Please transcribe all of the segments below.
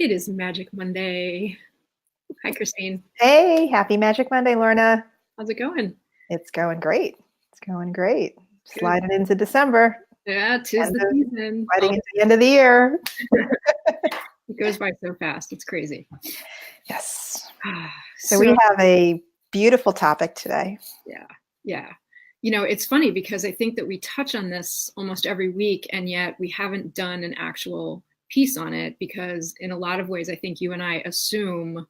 It is Magic Monday. Hi, Christine. Hey, happy Magic Monday, Lorna. How's it going? It's going great. It's going great. Good. Sliding into December, Yeah, tis end the of, season. sliding into the end of the year. It goes by so fast. It's crazy. Yes. So So, we have a beautiful topic today. yeah, yeah. It's funny because I think that we touch on this almost every week, and yet we haven't done an actual piece on it because, in a lot of ways, I think you and I assume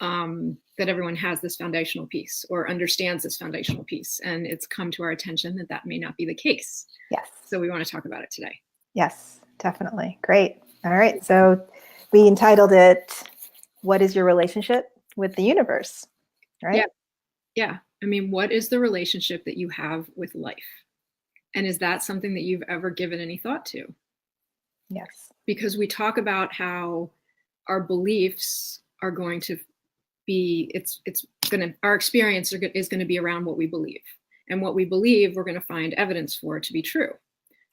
that everyone has this foundational piece or understands this foundational piece. And it's come to our attention that that may not be the case. Yes. So we want to talk about it today. Yes, definitely. Great. All right. So we entitled it, What is Your Relationship with the Universe? Yeah. Right? Yeah. I mean, what is the relationship that you have with life? And is that something that you've ever given any thought to? Yes. Because we talk about how our beliefs are going to be, it's going to, our experience is going to be around what we believe. And what we believe, we're going to find evidence for to be true.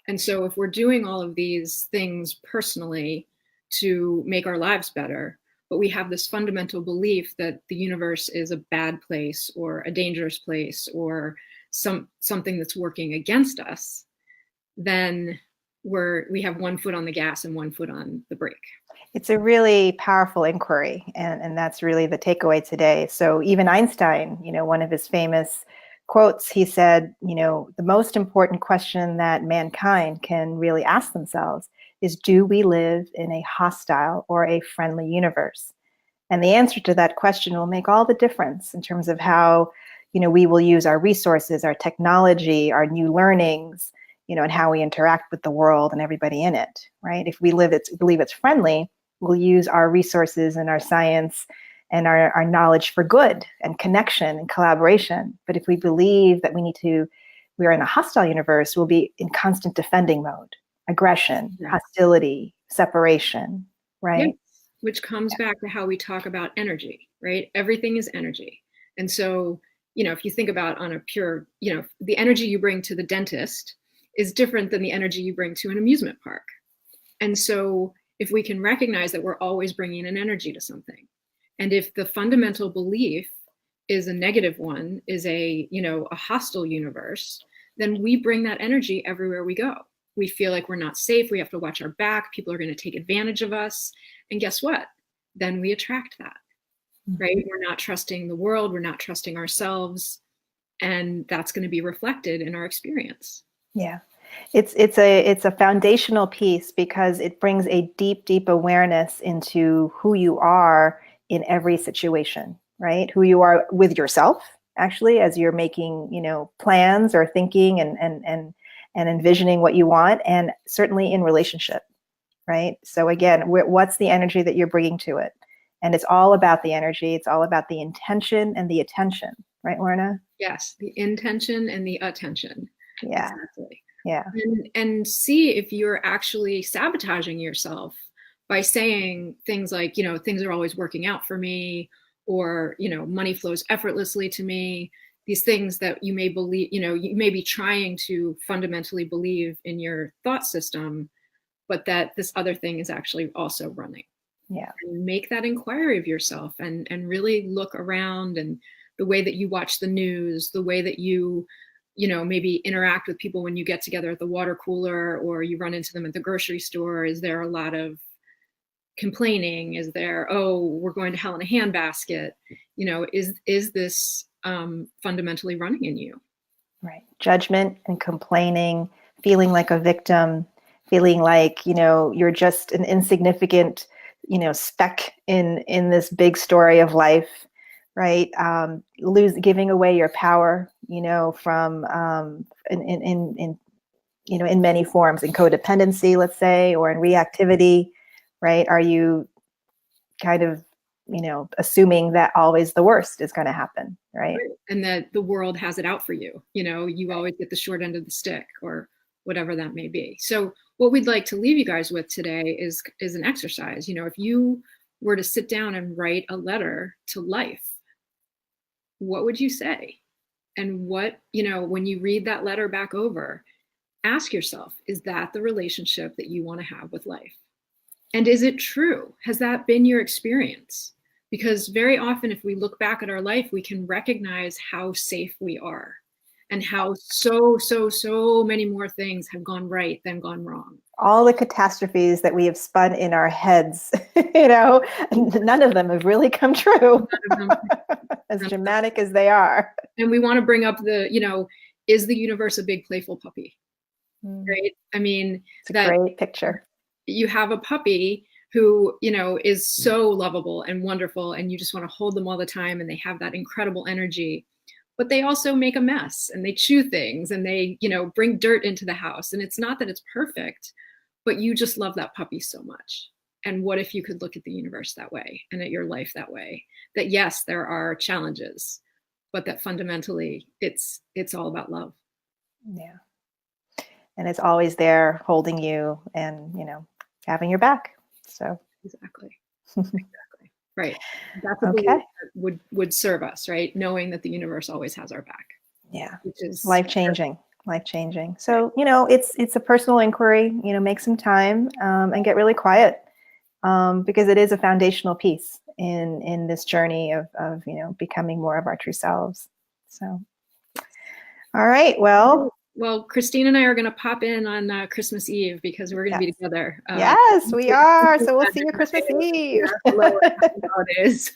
And so if we're doing all of these things personally to make our lives better, but we have this fundamental belief that the universe is a bad place or a dangerous place or something that's working against us, then we have one foot on the gas and one foot on the brake. It's a really powerful inquiry, and that's really the takeaway today. So even Einstein, one of his famous quotes, he said, the most important question that mankind can really ask themselves is, do we live in a hostile or a friendly universe? And the answer to that question will make all the difference in terms of how, we will use our resources, our technology, our new learnings, and how we interact with the world and everybody in it, right? If we believe it's friendly, we'll use our resources and our science and our knowledge for good and connection and collaboration. But if we believe that we're in a hostile universe, we'll be in constant defending mode, aggression, Yeah. hostility, separation, right? Yes. Which comes back to how we talk about energy, right? Everything is energy. And so, if you think about on a pure, the energy you bring to the dentist is different than the energy you bring to an amusement park. And so if we can recognize that we're always bringing an energy to something, and if the fundamental belief is a negative one, is a hostile universe, then we bring that energy everywhere we go. We feel like we're not safe. We have to watch our back. People are going to take advantage of us. And guess what? Then we attract that, right? We're not trusting the world. We're not trusting ourselves. And that's going to be reflected in our experience. Yeah. It's a foundational piece because it brings a deep awareness into who you are in every situation, right? Who you are with yourself, actually, as you're making, plans or thinking and envisioning what you want, and certainly in relationship, right? So again, what's the energy that you're bringing to it? And it's all about the energy. It's all about the intention and the attention, right, Lorna? Yes, the intention and the attention. Yeah. Exactly. Yeah. And see if you're actually sabotaging yourself by saying things like, things are always working out for me, or, money flows effortlessly to me. These things that you may believe, you may be trying to fundamentally believe in your thought system, but that this other thing is actually also running. Yeah. And make that inquiry of yourself and really look around, and the way that you watch the news, the way that you maybe interact with people when you get together at the water cooler or you run into them at the grocery store. Is there a lot of complaining? Is there, oh, we're going to hell in a handbasket? Is this fundamentally running in you? Right. Judgment and complaining, feeling like a victim, feeling like, you're just an insignificant, speck in this big story of life, right? Giving away your power, from in many forms, in codependency, let's say, or in reactivity, right? Are you kind of, assuming that always the worst is going to happen, right? And that the world has it out for you. You always get the short end of the stick, or whatever that may be. So what we'd like to leave you guys with today is an exercise. If you were to sit down and write a letter to life, what would you say? And what, when you read that letter back over, ask yourself, is that the relationship that you want to have with life? And is it true? Has that been your experience? Because very often, if we look back at our life, we can recognize how safe we are and how so many more things have gone right than gone wrong. All the catastrophes that we have spun in our heads, none of them have really come true, as dramatic as they are. And we want to bring up is the universe a big playful puppy? Right? I mean, it's a great picture. You have a puppy who, is so lovable and wonderful, and you just want to hold them all the time, and they have that incredible energy. But they also make a mess, and they chew things, and they, bring dirt into the house. And it's not that it's perfect, but you just love that puppy so much. And what if you could look at the universe that way and at your life that way? That yes, there are challenges, but that fundamentally it's all about love. Yeah. And it's always there holding you and, having your back. So exactly. Right. That's a okay. belief that would serve us, right? Knowing that the universe always has our back. Yeah. Which is life-changing. So, it's a personal inquiry, make some time and get really quiet because it is a foundational piece in this journey of becoming more of our true selves. So, all right. Well, Christine and I are going to pop in on Christmas Eve because we're going to be together. Yes, we are. So we'll see you Christmas Eve. Holidays.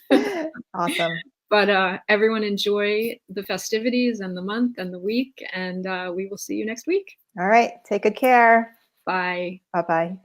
Awesome. But everyone enjoy the festivities and the month and the week, and we will see you next week. All right. Take good care. Bye. Bye-bye.